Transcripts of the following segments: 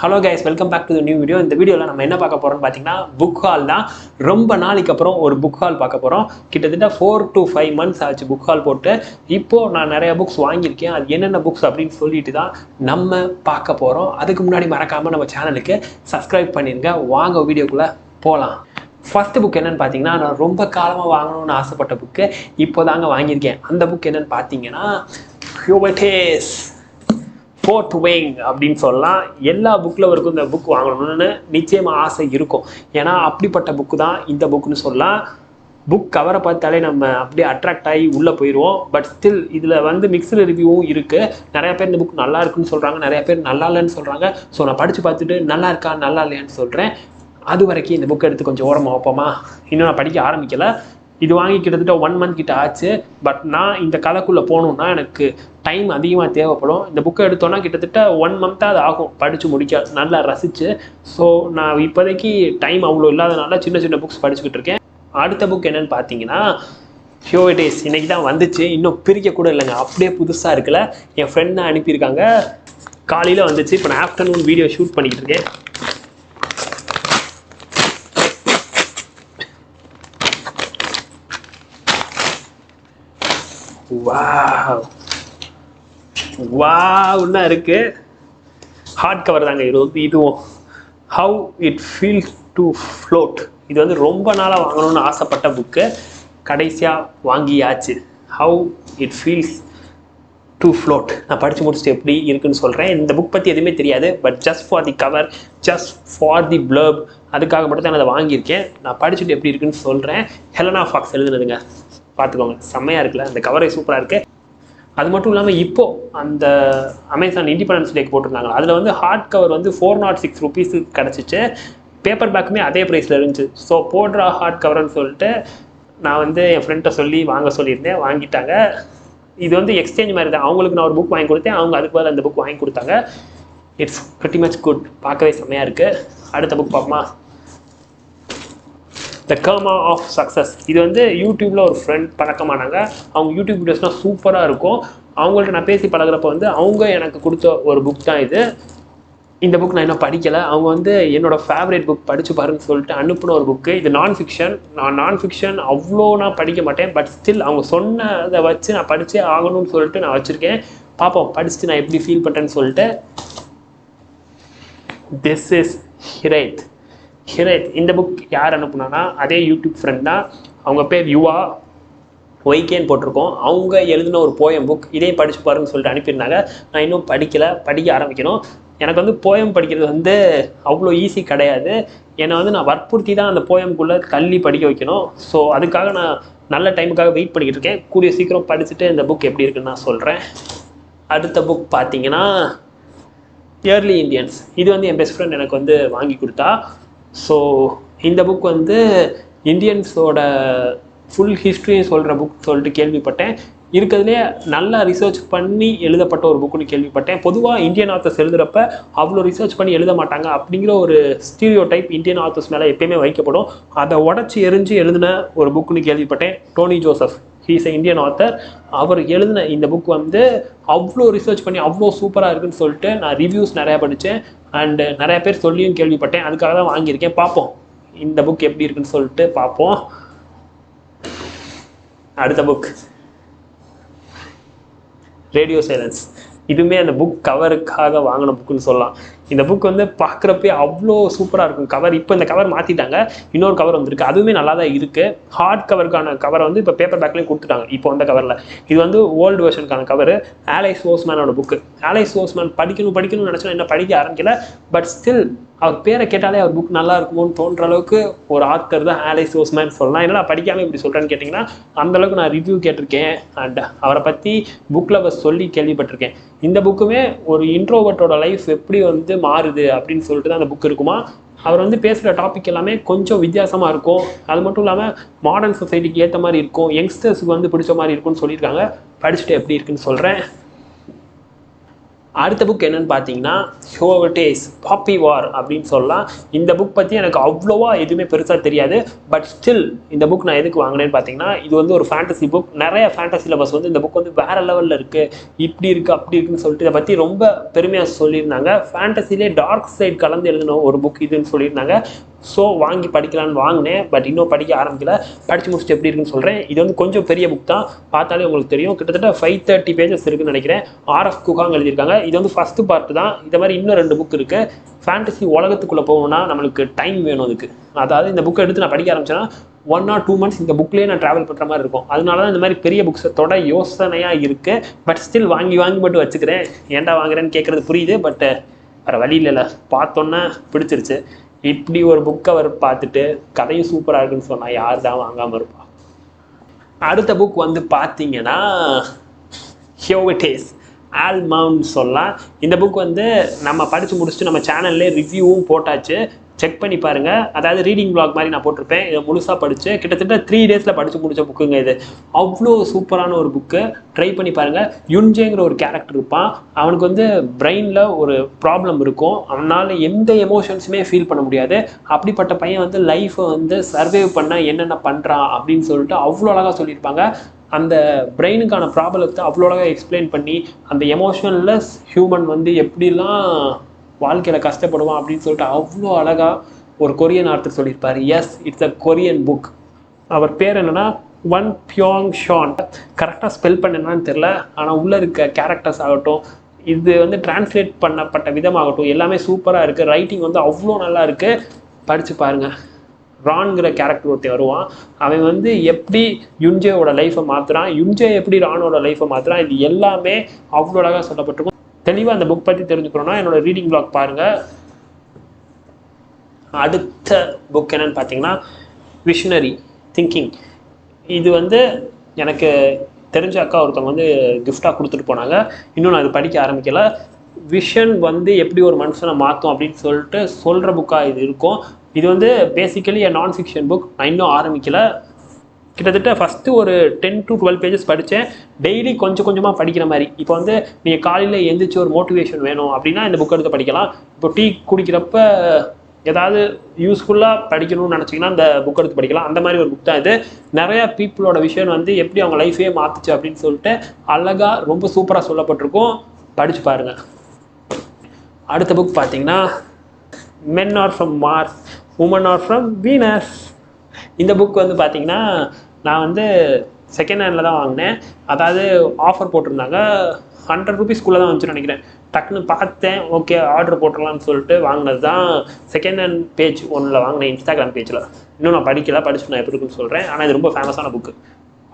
Hello guys, welcome back to the new video. இந்த வீடியோவில் நம்ம என்ன பார்க்க போகிறோம்னு பார்த்தீங்கன்னா புக் ஹால் தான். ரொம்ப நாளைக்கு அப்புறம் ஒரு புக் ஹால் பார்க்க போகிறோம். கிட்டத்தட்ட 4 to 5 months ஆச்சு புக் ஹால் போட்டு. இப்போது நான் நிறைய புக்ஸ் வாங்கியிருக்கேன். அது என்னென்ன புக்ஸ் அப்படின்னு சொல்லிட்டு தான் நம்ம பார்க்க போகிறோம். அதுக்கு முன்னாடி மறக்காமல் நம்ம சேனலுக்கு சப்ஸ்கிரைப் பண்ணிடுங்க. வாங்க வீடியோக்குள்ளே போகலாம். ஃபர்ஸ்ட் புக் என்னென்னு பார்த்தீங்கன்னா, நான் ரொம்ப காலமாக வாங்கணும்னு ஆசைப்பட்ட புக்கு இப்போ தாங்க வாங்கியிருக்கேன். அந்த புக் என்னென்னு பார்த்தீங்கன்னா ஹியூபர்டேஸ் ஃபோர்த் விங் அப்படின்னு சொல்லலாம். எல்லா புக்கில் வரைக்கும் இந்த புக் வாங்கணும்னு நிச்சயமாக ஆசை இருக்கும். ஏன்னா அப்படிப்பட்ட புக்கு தான் இந்த புக்குன்னு சொல்லலாம். புக் கவரை பார்த்தாலே நம்ம அப்படியே அட்ராக்ட் ஆகி உள்ளே போயிடுவோம். பட் ஸ்டில் இதில் வந்து மிக்ஸ்டு ரிவ்யூவும் இருக்குது. நிறையா பேர் இந்த புக் நல்லா இருக்குன்னு சொல்கிறாங்க, நிறையா பேர் நல்லா இல்லைன்னு சொல்கிறாங்க. ஸோ நான் படித்து பார்த்துட்டு நல்லா இருக்கா நல்லா இல்லையான்னு சொல்கிறேன். அது வரைக்கும் இந்த புக்கை எடுத்து கொஞ்சம் ஓரமாக வைப்போமா. இன்னும் நான் படிக்க ஆரம்பிக்கலை. இது வாங்கி கிட்டத்தட்ட 1 month கிட்ட ஆச்சு. பட் நான் இந்த கதைக்குள்ளே போகணுன்னா எனக்கு டைம் அதிகமாக தேவைப்படும். இந்த புக்கை எடுத்தோன்னா கிட்டத்தட்ட 1 month அது ஆகும் படித்து முடிக்க, நல்லா ரசித்து. ஸோ நான் இப்போதைக்கு டைம் அவ்வளோ இல்லாதனால சின்ன சின்ன புக்ஸ் படிச்சுக்கிட்டு இருக்கேன். அடுத்த புக் என்னென்னு பார்த்தீங்கன்னா ஹியூபர்டேஸ். இன்றைக்கி தான் வந்துச்சு, இன்னும் பிரிக்க கூட இல்லைங்க, அப்படியே புதுசாக இருக்குல்ல. என் ஃப்ரெண்ட் தான் அனுப்பியிருக்காங்க, காலையில் வந்துச்சு. இப்போ நான் ஆஃப்டர்நூன் வீடியோ ஷூட் பண்ணிக்கிட்டு இருக்கேன். வாவ்னா இருக்கு. ஹார்ட் கவர் தாங்க இதுவும். How it feels to float. இது வந்து ரொம்ப நாளாக வாங்கணும்னு ஆசைப்பட்ட புக்கு, கடைசியாக வாங்கியாச்சு. How it feels to float. நான் படித்து முடிச்சுட்டு எப்படி இருக்குன்னு சொல்கிறேன். இந்த புக் பற்றி எதுவுமே தெரியாது. But just for the cover, just for the blurb, அதுக்காக மட்டும் தான் நான் அதை வாங்கியிருக்கேன். நான் படிச்சுட்டு எப்படி இருக்குன்னு சொல்கிறேன். ஹெலனா ஃபாக்ஸ் எழுதுனதுங்க, பார்த்துக்கோங்க. செம்மையாக இருக்குல்ல, அந்த கவரே சூப்பராக இருக்குது. அது மட்டும் இல்லாமல் இப்போது அந்த அமேசான் இண்டிபெண்டன்ஸ் டேக்கு போட்டிருந்தாங்க. அதில் வந்து ஹார்ட் கவர் வந்து 406 rupees கிடச்சிச்சு. பேப்பர் பேக்குமே அதே ப்ரைஸில் இருந்துச்சு. ஸோ போடுறா ஹார்ட் கவர்னு சொல்லிட்டு நான் வந்து என் ஃப்ரெண்ட்டை சொல்லி வாங்க சொல்லியிருந்தேன், வாங்கிட்டாங்க. இது வந்து எக்ஸ்சேஞ்ச் மாதிரி தான். அவங்களுக்கு நான் ஒரு புக் வாங்கி கொடுத்தேன், அவங்க அதுக்கு பதில் அந்த புக் வாங்கி கொடுத்தாங்க. It's pretty much good. பார்க்கவே செம்மையாக இருக்குது. அடுத்த புக் பார்ப்போமா. த கர்மா ஆஃப் சக்ஸஸ். இது வந்து யூடியூப்பில் ஒரு ஃப்ரெண்ட் பழக்கமானாங்க. அவங்க யூடியூப் வீடியோஸ்னால் சூப்பராக இருக்கும். அவங்கள்ட்ட நான் பேசி பழகிறப்ப வந்து அவங்க எனக்கு கொடுத்த ஒரு புக் தான் இது. இந்த புக் நான் இன்னும் படிக்கலை. அவங்க வந்து என்னோடய ஃபேவரேட் புக் படித்து பாருன்னு சொல்லிட்டு அனுப்பின ஒரு புக்கு. இது நான் ஃபிக்ஷன். நான் ஃபிக்ஷன் அவ்வளோ நான் படிக்க மாட்டேன். பட் ஸ்டில் அவங்க சொன்னதை வச்சு நான் படித்தே ஆகணும்னு சொல்லிட்டு நான் வச்சுருக்கேன். பார்ப்போம் படிச்சுட்டு நான் எப்படி ஃபீல் பண்ணுறேன்னு சொல்லிட்டு. This is Hiraeth. இந்த புக் யார் அனுப்புனான்னா அதே யூடியூப் ஃப்ரெண்ட் தான். அவங்க பேர் யுவா ஒய்கேன்னு போட்டிருக்கோம். அவங்க எழுதின ஒரு போயம் புக். இதே படித்து பாருன்னு சொல்லிட்டு அனுப்பியிருந்தாங்க. நான் இன்னும் படிக்கலை, படிக்க ஆரம்பிக்கணும். எனக்கு வந்து போயம் படிக்கிறது வந்து அவ்வளோ ஈஸி கிடையாது. என்னை வந்து நான் வற்புறுத்தி தான் அந்த போயம்குள்ளே தள்ளி படிக்க வைக்கணும். ஸோ அதுக்காக நான் நல்ல டைமுக்காக வெயிட் பண்ணிக்கிட்டு இருக்கேன். கூடிய சீக்கிரம் படிச்சுட்டு இந்த புக் எப்படி இருக்குன்னு நான் சொல்கிறேன். அடுத்த புக் பார்த்தீங்கன்னா ஏர்லி இண்டியன்ஸ். இது வந்து என் பெஸ்ட் ஃப்ரெண்ட் எனக்கு வந்து வாங்கி கொடுத்தா. ஸோ இந்த புக் வந்து இந்தியன்ஸோட ஃபுல் ஹிஸ்ட்ரியை சொல்கிற புக் சொல்லிட்டு கேள்விப்பட்டேன். இருக்கிறதுலே நல்லா ரிசர்ச் பண்ணி எழுதப்பட்ட ஒரு புக்குன்னு கேள்விப்பட்டேன். பொதுவாக இந்தியன் ஆத்தர்ஸ் எழுதுகிறப்ப அவ்வளோ ரிசர்ச் பண்ணி எழுத மாட்டாங்க அப்படிங்கிற ஒரு ஸ்டீரியோ டைப் இந்தியன் ஆத்தர்ஸ் மேலே எப்பயுமே வைக்கப்படும். அதை உடச்சி எரிஞ்சு எழுதின ஒரு புக்குன்னு கேள்விப்பட்டேன். Tony Joseph, he's a Indian author. அவர் எழுதின இந்த புக் வந்து அவ்வளோ ரிசர்ச் பண்ணி அவ்வளோ சூப்பராக இருக்குன்னு சொல்லிட்டு நான் ரிவ்யூஸ் நிறையா படித்தேன். அண்டு நிறைய பேர் சொல்லியும் கேள்விப்பட்டேன். அதுக்காக தான் வாங்கியிருக்கேன். பார்ப்போம் இந்த புக் எப்படி இருக்குன்னு சொல்லிட்டு பார்ப்போம். அடுத்த புக் ரேடியோ சைலன்ஸ். இதுவுமே அந்த புக் கவருக்காக வாங்கின புக்குன்னு சொல்லலாம். இந்த புக் வந்து பார்க்குறப்பே அவ்வளோ சூப்பராக இருக்கும் கவர். இப்போ இந்த கவர் மாற்றிட்டாங்க, இன்னொரு கவர் வந்திருக்கு. அதுவுமே நல்லா தான் இருக்குது. ஹார்ட் கவருக்கான கவரை வந்து இப்போ பேப்பர் பேக்லேயும் கொடுத்துட்டாங்க. இப்போ அந்த கவரில் இது வந்து ஓல்டு வெர்ஷனுக்கான கவர். ஆலைஸ் ஓஸ்மேனோட புக்கு. ஆலைஸ் ஓஸ்மேன் படிக்கணும்னு நினச்சா என்ன படிக்க ஆரம்பிக்கல. பட் ஸ்டில் அவர் பேரை கேட்டாலே அவர் புக் நல்லா இருக்குமோன்னு தோன்ற அளவுக்கு ஒரு ஆத்தர் தான் ஆலைஸ் ஓஸ்மேன் சொல்லலாம். என்னடா படிக்காமல் இப்படி சொல்கிறேன்னு கேட்டிங்கன்னா அந்தளவுக்கு நான் ரிவ்யூ கேட்டிருக்கேன். அண்ட் அவரை பற்றி புக்கில் சொல்லி கேள்விப்பட்டிருக்கேன். இந்த புக்குமே ஒரு இன்ட்ரோவர்ட்டோட லைஃப் எப்படி வந்து மாறுது அப்படின்னு சொல்லிட்டு தான் அந்த புக் இருக்குமா. அவர் வந்து பேசுகிற டாபிக் எல்லாமே கொஞ்சம் வித்தியாசமாக இருக்கும். அது மட்டும் இல்லாமல் மாடர்ன் சொசைட்டிக்கு ஏற்ற மாதிரி இருக்கும், யங்ஸ்டர்ஸுக்கு வந்து பிடிச்ச மாதிரி இருக்கும்னு சொல்லியிருக்காங்க. படிச்சுட்டு எப்படி இருக்குன்னு சொல்கிறேன். அடுத்த புக் என்னன்னு பார்த்தீங்கன்னா ஹோவர்டேஸ் பாப்பி வார் அப்படின்னு சொல்லலாம். இந்த புக் பற்றி எனக்கு அவ்வளோவா எதுவுமே பெருசாக தெரியாது. பட் ஸ்டில் இந்த புக் நான் எதுக்கு வாங்கினேன்னு பார்த்தீங்கன்னா, இது வந்து ஒரு ஃபேண்டசி புக். நிறைய ஃபேண்டசி லவர்ஸ் வந்து இந்த புக் வந்து வேறு லெவலில் இருக்குது, இப்படி இருக்குது அப்படி இருக்குன்னு சொல்லிட்டு இதை பற்றி ரொம்ப பெருமையாக சொல்லியிருந்தாங்க. ஃபேண்டசிலே டார்க் சைட் கலந்து எழுதின ஒரு புக் இதுன்னு சொல்லியிருந்தாங்க. ஸோ வாங்கி படிக்கலான்னு வாங்கினேன். பட் இன்னும் படிக்க ஆரம்பிக்கல. படித்து முடிச்சுட்டு எப்படி இருக்குன்னு சொல்கிறேன். இது வந்து கொஞ்சம் பெரிய புக் தான், பார்த்தாலே உங்களுக்கு தெரியும். கிட்டத்தட்ட 530 பேஜஸ் இருக்குன்னு நினைக்கிறேன். ஆர்எஃப் குகாங் எழுதியிருக்காங்க. இது வந்து ஃபஸ்ட்டு பார்ட் தான். இதை மாதிரி இன்னும் 2 புக் இருக்குது. ஃபேண்டசி உலகத்துக்குள்ளே போகணும்னா நம்மளுக்கு டைம் வேணும் அதுக்கு. அதாவது இந்த புக்கை எடுத்து நான் படிக்க ஆரம்பிச்சேன்னா 1 or 2 months இந்த புக்லேயே நான் ட்ராவல் பண்ணுற மாதிரி இருக்கும். அதனால தான் இந்த மாதிரி பெரிய புக்ஸை தொட யோசனையாக இருக்குது. பட் ஸ்டில் வாங்கி மட்டும் வச்சுக்கிறேன். ஏன்டா வாங்குறேன்னு கேட்குறது புரியுது. பட் வேறு வழி இல்லைல்ல, பார்த்தோன்னே பிடிச்சிருச்சு. இப்படி ஒரு புக் கவர் பார்த்துட்டு கதையும் சூப்பராக இருக்குன்னு சொன்னால் யார் தான் வாங்காமல் இருப்பா. அடுத்த புக் வந்து பார்த்தீங்கன்னா ஹோவர்டேஸ் ஆல்மவுண்ட் சொல்லலாம். இந்த புக் வந்து நம்ம படித்து முடிச்சுட்டு நம்ம சேனல்லே ரிவ்யூவும் போட்டாச்சு, செக் பண்ணி பாருங்கள். அதாவது ரீடிங் பிளாக் மாதிரி நான் போட்டிருப்பேன். இதை முழுசாக படித்து கிட்டத்தட்ட 3 days படித்து முடித்த புக்குங்க இது. அவ்வளோ சூப்பரான ஒரு புக்கு, ட்ரை பண்ணி பாருங்கள். யுன்ஜேங்கிற ஒரு கேரக்டர் இருப்பான். அவனுக்கு வந்து பிரெயினில் ஒரு ப்ராப்ளம் இருக்கும். அவனால் எந்த எமோஷன்ஸுமே ஃபீல் பண்ண முடியாது. அப்படிப்பட்ட பையன் வந்து லைஃப்பை வந்து சர்வைவ் பண்ண என்னென்ன பண்ணுறான் அப்படின்னு சொல்லிட்டு அவ்வளோ அழகாக சொல்லியிருப்பாங்க. அந்த பிரெயினுக்கான ப்ராப்ளத்தை அவ்வளோ அழகாக எக்ஸ்பிளைன் பண்ணி அந்த எமோஷன்லெஸ் ஹியூமன் வந்து எப்படிலாம் வாழ்க்கையில் கஷ்டப்படுவான் அப்படின்னு சொல்லிட்டு அவ்வளோ அழகாக ஒரு கொரியன் ஆர்த்தர் சொல்லியிருப்பார். Yes, it's a Korean book. அவர் பேர் என்னென்னா ஒன் பியோங் ஷான். கரெக்டாக ஸ்பெல் பண்ணேன்னு தெரில. ஆனால் உள்ளே இருக்க கேரக்டர்ஸ் ஆகட்டும், இது வந்து டிரான்ஸ்லேட் பண்ணப்பட்ட விதமாகட்டும், எல்லாமே சூப்பராக இருக்குது. ரைட்டிங் வந்து அவ்வளோ நல்லா இருக்குது. படித்து பாருங்கள். ரான்கிற கேரக்டர் ஒருத்தர் வருவான். அவன் வந்து எப்படி யுன்ஜேவோட லைஃப்பை மாற்றுறான், யுன்ஜே எப்படி ரானோட லைஃப்பை மாற்றுறான், இது எல்லாமே அவ்வளோ அழகாக சொல்லப்பட்டிருக்கும். தெளிவாக அந்த புக் பற்றி தெரிஞ்சுக்கணுன்னா என்னோட ரீடிங் பிளாக் பாருங்கள். அடுத்த புக் என்னன்னு பார்த்தீங்கன்னா விஷனரி திங்கிங். இது வந்து எனக்கு தெரிஞ்ச அக்கா ஒருத்தவங்க வந்து கிஃப்டாக கொடுத்துட்டு போனாங்க. இன்னும் நான் இது படிக்க ஆரம்பிக்கலை. விஷன் வந்து எப்படி ஒரு மனுஷனை மாற்றும் அப்படின்னு சொல்லிட்டு சொல்கிற புக்காக இது இருக்கும். இது வந்து பேசிக்கலி நான் ஃபிக்ஷன் புக். நான் இன்னும் ஆரம்பிக்கலை. கிட்டத்தட்ட ஃபஸ்ட்டு ஒரு 10 to 12 பேஜஸ் படித்தேன். டெய்லி கொஞ்சம் கொஞ்சமாக படிக்கிற மாதிரி. இப்போ வந்து நீங்கள் காலையில் எழுந்திரிச்சு ஒரு மோட்டிவேஷன் வேணும் அப்படின்னா இந்த புக் எடுத்து படிக்கலாம். இப்போ டீ குடிக்கிறப்ப ஏதாவது யூஸ்ஃபுல்லாக படிக்கணும்னு நினச்சிங்கன்னா இந்த புக் எடுத்து படிக்கலாம். அந்த மாதிரி ஒரு புக் தான் இது. நிறையா பீப்புளோட விஷயம் வந்து எப்படி அவங்க லைஃபே மாற்றுச்சு அப்படின்னு சொல்லிட்டு அழகாக ரொம்ப சூப்பராக சொல்லப்பட்டிருக்கும். படித்து பாருங்கள். அடுத்த புக் பார்த்தீங்கன்னா men are from Mars, women are from Venus. இந்த புக் வந்து பார்த்தீங்கன்னா நான் வந்து செகண்ட் ஹேண்டில் தான் வாங்கினேன். அதாவது ஆஃபர் போட்டிருந்தாங்க. 100 rupeesக்குள்ளே தான் வந்துச்சுன்னு நினைக்கிறேன். டக்குன்னு பார்த்தேன், ஓகே ஆர்டர் போட்டுடலான்னு சொல்லிட்டு வாங்கினது தான். செகண்ட் ஹேண்ட் பேஜ் 1 வாங்கினேன், இன்ஸ்டாகிராம் பேஜில். இன்னும் நான் படிக்கல, படிச்சுட்டு நான் எப்படி இருக்குன்னு சொல்கிறேன். ஆனால் இது ரொம்ப ஃபேமஸான புக்கு,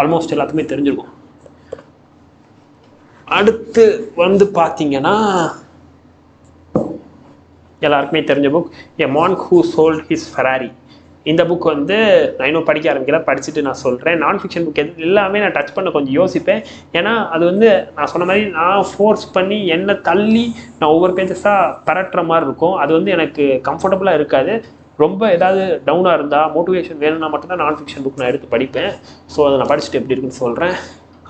ஆல்மோஸ்ட் எல்லாத்துக்குமே தெரிஞ்சிருக்கும். அடுத்து வந்து பார்த்தீங்கன்னா எல்லாருக்குமே தெரிஞ்ச book a monk who sold his Ferrari. இந்த புக் வந்து நான் இன்னும் படிக்க ஆரம்பிக்கல, படிச்சுட்டு நான் சொல்கிறேன். நான் ஃபிக்ஷன் புக் எல்லாமே நான் டச் பண்ண கொஞ்சம் யோசிப்பேன். ஏன்னா அது வந்து நான் சொன்ன மாதிரி நான் ஃபோர்ஸ் பண்ணி என்னை தள்ளி நான் ஒவ்வொரு பேஜஸாக பரட்டுற மாதிரி இருக்கும். அது வந்து எனக்கு கம்ஃபர்டபுளாக இருக்காது. ரொம்ப ஏதாவது டவுனாக இருந்தால் மோட்டிவேஷன் வேணும்னா மட்டும்தான் நான் ஃபிக்ஷன் புக் நான் எடுத்து படிப்பேன். ஸோ அதை நான் படிச்சுட்டு எப்படி இருக்குன்னு சொல்கிறேன்.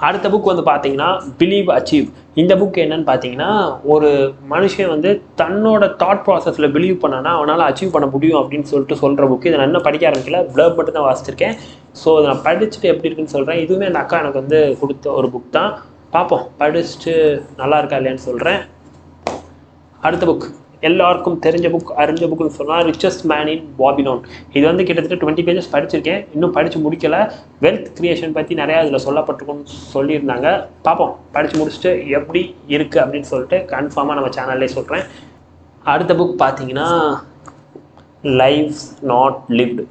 அடுத்த புக் வந்து பார்த்தீங்கன்னா பிலீவ் அச்சீவ். இந்த புக் என்னன்னு பார்த்தீங்கன்னா ஒரு மனுஷன் வந்து தன்னோட தாட் ப்ராசஸில் பிலீவ் பண்ணானா அவனால் அச்சீவ் பண்ண முடியும் அப்படின்னு சொல்லிட்டு சொல்கிற புக்கு. இதை நான் இன்னும் படிக்க ஆரம்பிக்கல, ப்ளர்ப் மட்டும் தான் வாசிச்சிருக்கேன். ஸோ அதை நான் படிச்சுட்டு எப்படி இருக்குன்னு சொல்கிறேன். இதுவுமே அந்த அக்கா எனக்கு வந்து கொடுத்த ஒரு புக் தான். பார்ப்போம், படிச்சுட்டு நல்லா இருக்கா இல்லையான்னு சொல்கிறேன். அடுத்த புக் எல்லாருக்கும் தெரிஞ்ச புக், அறிஞ்ச புக்குன்னு சொன்னால் ரிச்சஸ்ட் மேன் இன் பாபிலோன். இது வந்து கிட்டத்தட்ட 20 பேஜஸ் படிச்சிருக்கேன், இன்னும் படித்து முடிக்கலை. வெல்த் கிரியேஷன் பற்றி நிறையா இதில் சொல்லப்பட்டிருக்குன்னு சொல்லியிருந்தாங்க. பார்ப்போம், படித்து முடிச்சுட்டு எப்படி இருக்குது அப்படின்னு சொல்லிட்டு கன்ஃபார்மாக நம்ம சேனல்லே சொல்கிறேன். அடுத்த புக் பார்த்தீங்கன்னா லைஃப்ஸ் நாட் லிவ்டு.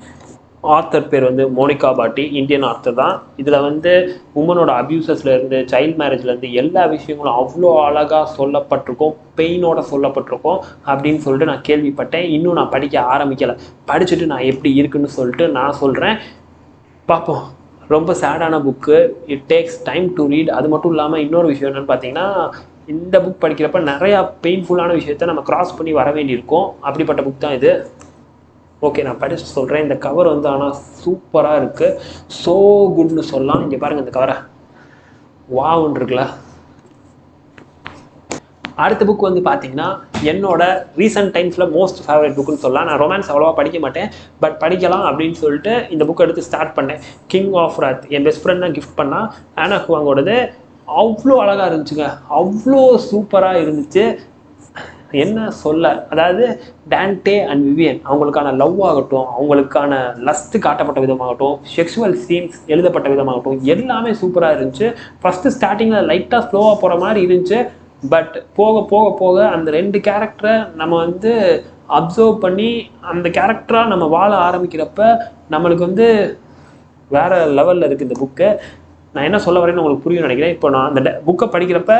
ஆத்தர் பேர் வந்து மோனிகா பாட்டி, இந்தியன் ஆத்தர் தான். இதில் வந்து உமனோட அப்யூசஸ்லேருந்து சைல்ட் மேரேஜ்லேருந்து எல்லா விஷயங்களும் அவ்வளோ அழகாக சொல்லப்பட்டிருக்கும், பெயினோட சொல்லப்பட்டிருக்கும் அப்படின்னு சொல்லிட்டு நான் கேள்விப்பட்டேன். இன்னும் நான் படிக்க ஆரம்பிக்கலை. படிச்சுட்டு நான் எப்படி இருக்குன்னு சொல்லிட்டு நான் சொல்கிறேன். பார்ப்போம். ரொம்ப சேடான book, it takes time to read. அது மட்டும் இல்லாமல் இன்னொரு விஷயம் என்னென்னு பார்த்தீங்கன்னா இந்த புக் படிக்கிறப்ப நிறையா பெயின்ஃபுல்லான விஷயத்த நம்ம கிராஸ் பண்ணி வர வேண்டியிருக்கும். அப்படிப்பட்ட புக் தான் இது. ஓகே, நான் படிச்சுட்டு சொல்கிறேன். இந்த கவர் வந்து ஆனால் சூப்பராக இருக்குது, ஸோ குட்னு சொல்லலாம். இங்கே பாருங்கள், இந்த கவரை வாவுன்னு இருக்குல்ல. அடுத்த புக் வந்து பார்த்தீங்கன்னா என்னோட ரீசெண்ட் டைம்ஸில் மோஸ்ட் ஃபேவரட் புக்குன்னு சொல்லலாம். நான் ரொமான்ஸ் அவ்வளோவா படிக்க மாட்டேன், பட் படிக்கலாம் அப்படின்னு சொல்லிட்டு இந்த புக் எடுத்து ஸ்டார்ட் பண்ணேன். கிங் ஆஃப் ராத் என் பெஸ்ட் ஃப்ரெண்ட் தான் கிஃப்ட் பண்ணால். ஆனா ஹுவாங்கோடது அவ்வளோ அழகாக இருந்துச்சுங்க, அவ்வளோ சூப்பராக இருந்துச்சு. என்ன சொல்ல, அதாவது டான்டே அண்ட் விவியன் அவங்களுக்கான லவ் ஆகட்டும், அவங்களுக்கான லஸ்ட் காட்டப்பட்ட விதமாகட்டும், செக்ஷுவல் சீன்ஸ் எழுதப்பட்ட விதமாகட்டும், எல்லாமே சூப்பராக இருந்துச்சு. ஃபஸ்ட்டு ஸ்டார்டிங்கில் லைட்டாக ஸ்லோவாக போகிற மாதிரி இருந்துச்சு, பட் போக போக போக அந்த 2 கேரக்டரை நம்ம வந்து அப்சர்வ் பண்ணி அந்த கேரக்டராக நம்ம வாழ ஆரம்பிக்கிறப்ப நம்மளுக்கு வந்து வேறு லெவலில் இருக்குது இந்த புக்கு. நான் என்ன சொல்ல வரேன்னு உங்களுக்கு புரியும் நினைக்கிறேன். இப்போ நான் அந்த புக்கை படிக்கிறப்ப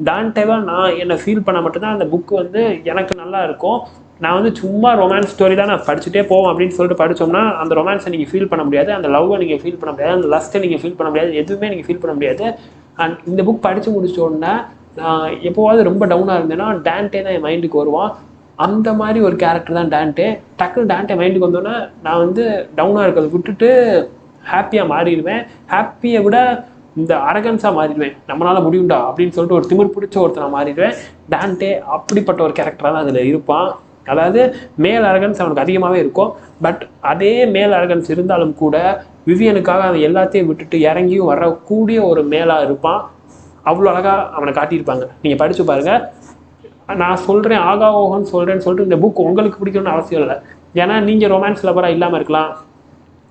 டான்டேவாக நான் என்னை ஃபீல் பண்ண மட்டும்தான் அந்த புக்கு வந்து எனக்கு நல்லா இருக்கும். நான் வந்து சும்மா ரொமான்ஸ் ஸ்டோரி தான் நான் படிச்சுட்டே போவோம் அப்படின்னு சொல்லிட்டு படித்தோம்னா அந்த ரொமான்ஸை நீங்கள் ஃபீல் பண்ண முடியாது, அந்த லவ்வை நீங்கள் ஃபீல் பண்ண முடியாது, அந்த லஸ்ட்டை நீங்கள் ஃபீல் பண்ண முடியாது, எதுவுமே நீங்கள் ஃபீல் பண்ண முடியாது. அண்ட் இந்த புக் படித்து முடிச்ச உடனே நான் எப்போவாவது ரொம்ப டவுனாக இருந்தேன்னா டான்டே தான் என் மைண்டுக்கு வருவான். அந்த மாதிரி ஒரு கேரக்டர் தான் டான்டே. டக்குன்னு டான்டே மைண்டுக்கு வந்தோன்னே நான் வந்து டவுனாக இருக்கிறத விட்டுட்டு ஹாப்பியாக மாறிடுவேன். ஹாப்பியை விட இந்த அரகன்ஸாக மாறிடுவேன். நம்மளால் முடியும்டா அப்படின்னு சொல்லிட்டு ஒரு திமிர் பிடிச்ச ஒருத்தனை மாறிடுவேன். டான்டே அப்படிப்பட்ட ஒரு கேரக்டராக தான் அதில் இருப்பான். அதாவது மேல் அரகன்ஸ் அவனுக்கு அதிகமாகவே இருக்கும், பட் அதே மேல் அரகன்ஸ் இருந்தாலும் கூட விவியனுக்காக அவன் எல்லாத்தையும் விட்டுட்டு இறங்கியும் வரக்கூடிய ஒரு மேலாக இருப்பான். அவ்வளோ அழகாக அவனை காட்டியிருப்பாங்க. நீங்கள் படித்து பாருங்கள். நான் சொல்கிறேன் ஆகா ஓகோன்னு சொல்கிறேன்னு சொல்லிட்டு இந்த புக் உங்களுக்கு பிடிக்கணும்னு அவசியம் இல்லை. ஏன்னா நீங்கள் ரொமான்ஸ் லவராக இல்லாமல் இருக்கலாம்,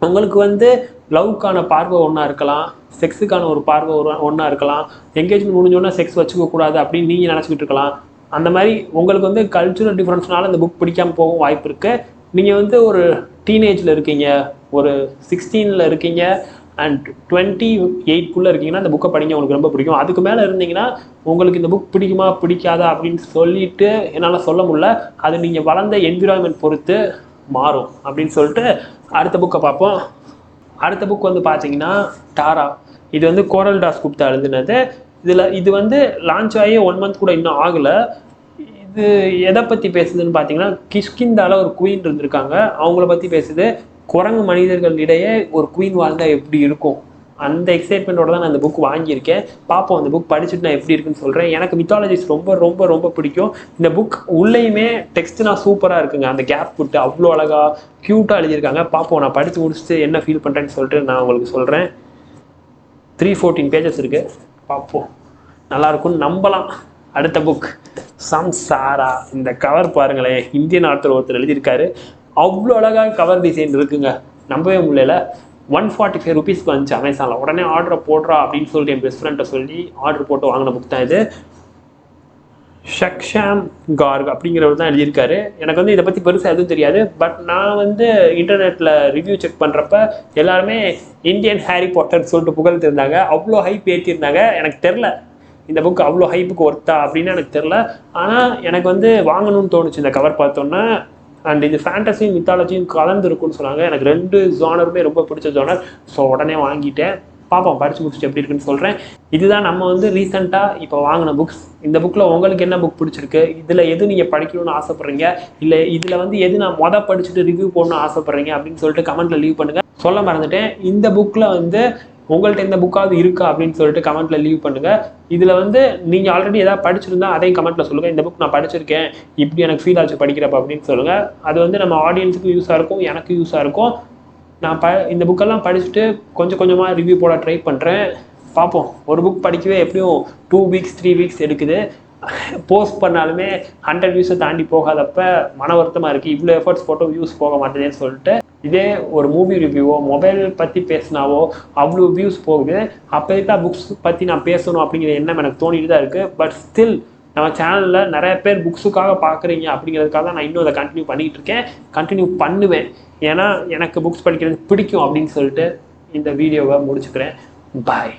உங்களுக்கு வந்து லவ்க்கான பார்வை ஒன்றா இருக்கலாம், செக்ஸுக்கான ஒரு பார்வை ஒன்றா இருக்கலாம், என்கேஜ்மெண்ட் முடிஞ்சோன்னா செக்ஸ் வச்சுக்கக்கூடாது அப்படின்னு நீங்கள் நினச்சிக்கிட்டு இருக்கலாம். அந்த மாதிரி உங்களுக்கு வந்து கல்ச்சுரல் டிஃப்ரென்ஸ்னால இந்த புக் பிடிக்காமல் போகும் வாய்ப்பு இருக்குது. நீங்கள் வந்து ஒரு டீனேஜில் இருக்கீங்க, ஒரு 16 இருக்கீங்க அண்ட் 28 இருக்கீங்கன்னா இந்த புக்கை படிங்க, உங்களுக்கு ரொம்ப பிடிக்கும். அதுக்கு மேலே இருந்தீங்கன்னா உங்களுக்கு இந்த புக் பிடிக்குமா பிடிக்காதா அப்படின்னு சொல்லிட்டு என்னால் சொல்ல முடியல. அது நீங்கள் வளர்ந்த என்விரான்மெண்ட் பொறுத்து மாறும் அப்படின்னு சொல்லிட்டு அடுத்த புக்கை பார்ப்போம். அடுத்த புக் வந்து பார்த்தீங்கன்னா டாரா. இது வந்து கோரல் டாஸ் குப்தா எழுதுனது. இது வந்து லான்ச் ஆகி 1 மந்த் கூட இன்னும் ஆகலை. இது எதை பற்றி பேசுதுன்னு பார்த்தீங்கன்னா கிஷ்கிந்தால ஒரு குயின் இருந்திருக்காங்க, அவங்கள பற்றி பேசுது. குரங்கு மனிதர்களிடையே ஒரு குயின் வாழ்ந்தால் எப்படி இருக்கும், அந்த எக்ஸைட்மெண்ட்டோட தான் நான் இந்த புக் வாங்கியிருக்கேன். பார்ப்போம் அந்த புக் படிச்சுட்டு நான் எப்படி இருக்குன்னு சொல்கிறேன். எனக்கு மித்தாலஜிஸ் ரொம்ப ரொம்ப ரொம்ப பிடிக்கும். இந்த புக் உள்ளேயுமே டெக்ஸ்ட்லாம் சூப்பராக இருக்குங்க, அந்த கேப் விட்டு அவ்வளோ அழகாக க்யூட்டாக எழுதியிருக்காங்க. பார்ப்போம் நான் படித்து முடிச்சுட்டு என்ன ஃபீல் பண்ணுறேன்னு சொல்லிட்டு நான் உங்களுக்கு சொல்கிறேன். 314 பேஜஸ் இருக்குது, பார்ப்போம் நல்லாயிருக்கும்னு நம்பலாம். அடுத்த புக் சம்சாரா. இந்த கவர் பாருங்களேன், இந்தியன் ஆத்தர் ஒருத்தர் எழுதியிருக்காரு. அவ்வளோ அழகாக கவர் டிசைன் இருக்குங்க, நம்பவே முடியல. 145 ருபீஸ்க்கு வந்துச்சு அமேசானில். உடனே ஆர்டரை போடுறா அப்படின்னு சொல்லிட்டு என் பெஸ்ட் ஃப்ரெண்ட்டை சொல்லி ஆர்டர் போட்டு வாங்கின புக் தான் இது. ஷக்ஷாம் கார்க் அப்படிங்கிறவர் தான் எழுதியிருக்காரு. எனக்கு வந்து இதை பற்றி பெருசாக எதுவும் தெரியாது, பட் நான் வந்து இன்டர்நெட்டில் ரிவ்யூ செக் பண்ணுறப்ப எல்லாருமே இந்தியன் ஹாரி பாட்டர்னு சொல்லிட்டு புகழ்த்திருந்தாங்க, அவ்வளோ ஹைப் ஏற்றிருந்தாங்க. எனக்கு தெரில இந்த புக் அவ்வளோ ஹைப்புக்கு ஒர்த்தா அப்படின்னு எனக்கு தெரில. ஆனால் எனக்கு வந்து வாங்கணும்னு தோணுச்சு இந்த கவர் பார்த்தோன்னா. அண்ட் இது ஃபேண்டஸியும் மித்தாலஜியும் கலந்து இருக்குன்னு சொன்னாங்க. எனக்கு 2 ஜானருமே ரொம்ப பிடிச்ச ஜானர். ஸோ உடனே வாங்கிட்டேன். பார்ப்போம் படித்து முடிச்சுட்டு எப்படி இருக்குன்னு சொல்கிறேன். இதுதான் நம்ம வந்து ரீசெண்டாக இப்போ வாங்கின புக்ஸ். இந்த புக்கில் உங்களுக்கு என்ன புக் பிடிச்சிருக்கு, இதில் எது நீங்கள் படிக்கணும்னு ஆசைப்பட்றீங்க, இல்லை இதில் வந்து எது நான் படிச்சுட்டு ரிவ்யூ போடணும்னு ஆசைப்பட்றீங்க அப்படின்னு சொல்லிட்டு கமெண்ட்டில் லீவ் பண்ணுங்கள். சொல்ல மறந்துட்டேன், இந்த புக்கில் வந்து உங்கள்கிட்ட எந்த புக்காவது இருக்கா அப்படின்னு சொல்லிட்டு கமெண்ட்டில் லீவ் பண்ணுங்கள். இதில் வந்து நீங்கள் ஆல்ரெடி எதாவது படிச்சிருந்தா அதையும் கமெண்ட்டில் சொல்லுங்கள். இந்த புக் நான் படிச்சிருக்கேன், இப்படி எனக்கு ஃபீல் ஆச்சு படிக்கிறப்ப அப்படின்னு சொல்லுங்கள். அது வந்து நம்ம ஆடியன்ஸுக்கும் யூஸாக இருக்கும், எனக்கு யூஸாக இருக்கும். நான் இந்த புக்கெல்லாம் படிச்சுட்டு கொஞ்சம் கொஞ்சமாக ரிவ்யூ போட ட்ரை பண்ணுறேன். பார்ப்போம். ஒரு புக் படிக்கவே எப்படியும் 2 வீக்ஸ் 3 வீக்ஸ் எடுக்குது. போஸ்ட் பண்ணாலுமே 100 வியூஸை தாண்டி போகாதப்ப மன வருத்தமாக இருக்குது, இவ்வளோ எஃபர்ட்ஸ் போட்டோ வியூஸ் போக மாட்டேதுன்னு சொல்லிட்டு. இதே ஒரு மூவி ரிவ்யூவோ மொபைல் பற்றி பேசினாவோ அவ்வளோ வியூஸ் போகுது. அப்போதான் புக்ஸ் பற்றி நான் பேசணும் அப்படிங்கிற எண்ணம் எனக்கு தோணிட்டு தான் இருக்குது. பட் ஸ்டில் நம்ம சேனலில் நிறைய பேர் புக்ஸுக்காக பார்க்குறீங்க அப்படிங்கிறதுக்காக நான் இன்னும் அதை கண்டினியூ பண்ணிகிட்டு இருக்கேன், கண்டினியூ பண்ணுவேன். ஏன்னா எனக்கு புக்ஸ் படிக்கிறது பிடிக்கும் அப்படின்னு சொல்லிட்டு இந்த வீடியோவை முடிச்சுக்கிறேன். பாய்.